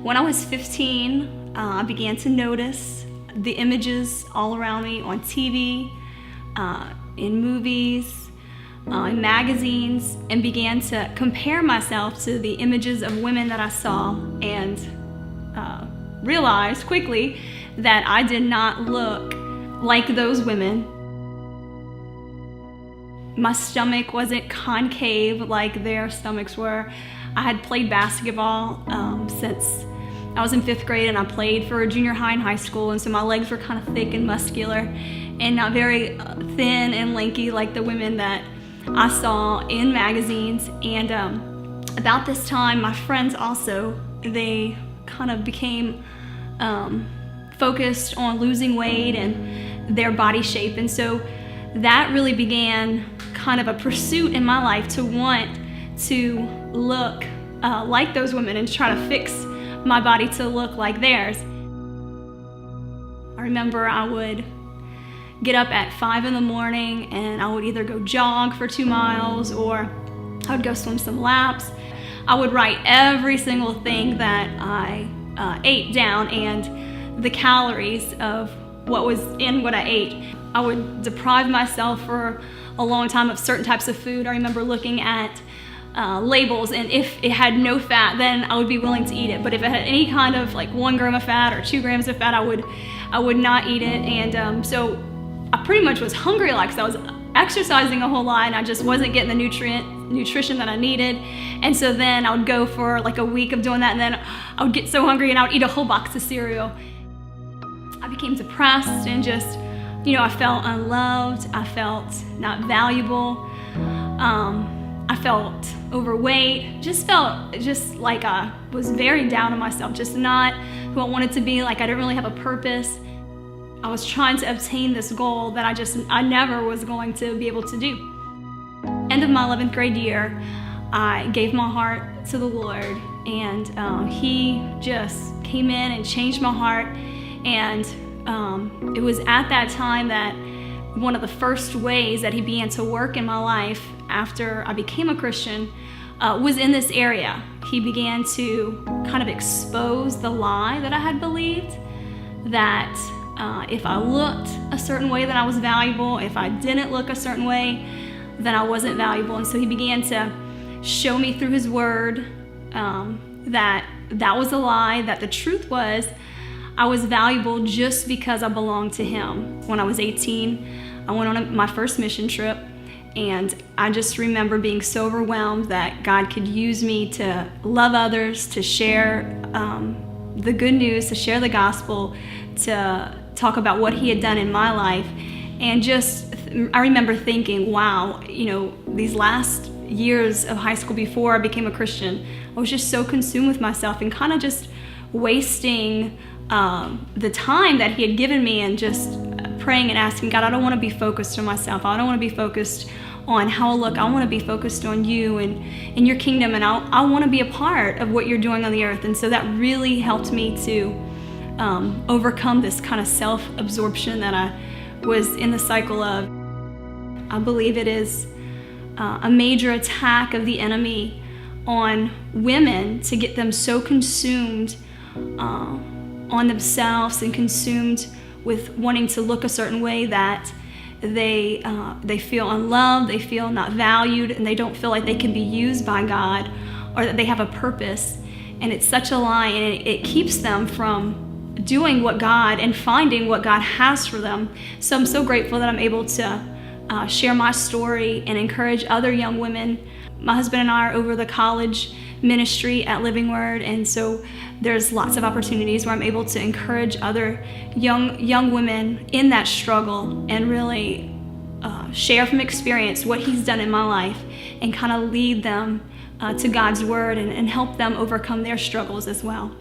When I was 15, I began to notice the images all around me on TV, in movies, in magazines, and began to compare myself to the images of women that I saw, and realized quickly that I did not look like those women. My stomach wasn't concave like their stomachs were. I had played basketball since I was in 5th grade, and I played for junior high and high school, and so my legs were kind of thick and muscular and not very thin and lanky like the women that I saw in magazines. And about this time, my friends also, they kind of became focused on losing weight and their body shape, and so that really began kind of a pursuit in my life to want to look like those women and try to fix my body to look like theirs. I remember I would get up at 5 in the morning and I would either go jog for 2 miles or I would go swim some laps. I would write every single thing that I ate down and the calories of what was in what I ate. I would deprive myself for a long time of certain types of food. I remember looking at labels, and if it had no fat, then I would be willing to eat it. But if it had any kind of like 1 gram of fat or 2 grams of fat, I would not eat it. And so I pretty much was hungry, like, so I was exercising a whole lot and I just wasn't getting the nutrition that I needed. And so then I would go for like a week of doing that, and then I would get so hungry and I would eat a whole box of cereal. I became depressed and just, I felt unloved. I felt not valuable. I felt overweight. Just felt just like I was very down on myself, just not who I wanted to be. Like I didn't really have a purpose. I was trying to obtain this goal that I never was going to be able to do. End of my 11th grade year, I gave my heart to the Lord, and He just came in and changed my heart. And it was at that time that one of the first ways that He began to work in my life after I became a Christian was in this area. He began to kind of expose the lie that I had believed, that if I looked a certain way, then I was valuable. If I didn't look a certain way, then I wasn't valuable. And so He began to show me through His Word that was a lie, that the truth was I was valuable just because I belonged to Him. When I was 18, I went on my first mission trip, and I just remember being so overwhelmed that God could use me to love others, to share the good news, to share the gospel, to talk about what He had done in my life. And just, I remember thinking, wow, these last years of high school before I became a Christian, I was just so consumed with myself and kind of just wasting the time that He had given me, and just praying and asking God, I don't want to be focused on myself. I don't want to be focused on how I look. I want to be focused on You and Your kingdom, and I want to be a part of what You're doing on the earth. And so that really helped me to overcome this kind of self-absorption that I was in the cycle of. I believe it is a major attack of the enemy on women to get them so consumed on themselves and consumed with wanting to look a certain way that they feel unloved, they feel not valued, and they don't feel like they can be used by God or that they have a purpose. And it's such a lie, and it keeps them from doing what God and finding what God has for them. So I'm so grateful that I'm able to share my story and encourage other young women. My husband and I are over the college ministry at Living Word, and so there's lots of opportunities where I'm able to encourage other young women in that struggle and really share from experience what He's done in my life and kind of lead them to God's Word and help them overcome their struggles as well.